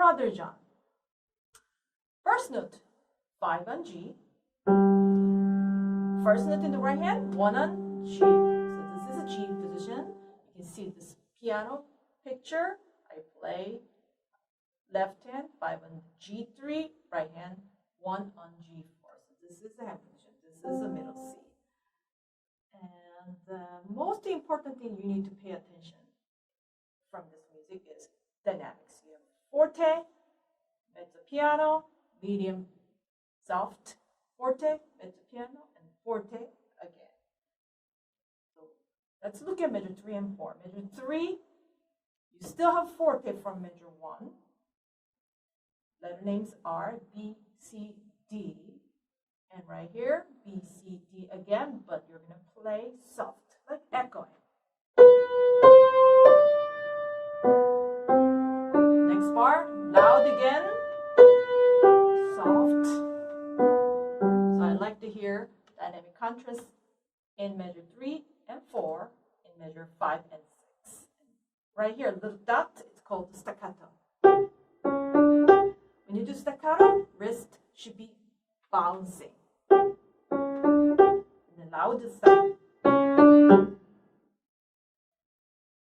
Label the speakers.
Speaker 1: Brother John. First note, 5 on G. First note in the right hand, 1 on G. So this is a G position. You can see this piano picture. I play left hand, 5 on G3, right hand, 1 on G4. So this is the hand position. This is the middle C. And the most important thing you need to pay attention from this music is dynamics. You have forte, mezzo piano, medium, soft, forte, mezzo piano, and forte again. So let's look at measure 3 and 4. Measure 3, you still have forte from measure 1. Letter names are B, C, D. And right here, B, C, D again, but you're going to play soft, like echoing. Next bar, loud again, soft. So I like to hear dynamic contrast in measure 3 and 4, in measure 5 and 6. Right here, little dot, it's called staccato. When you do staccato, wrist should be bouncing. And the loudest sound.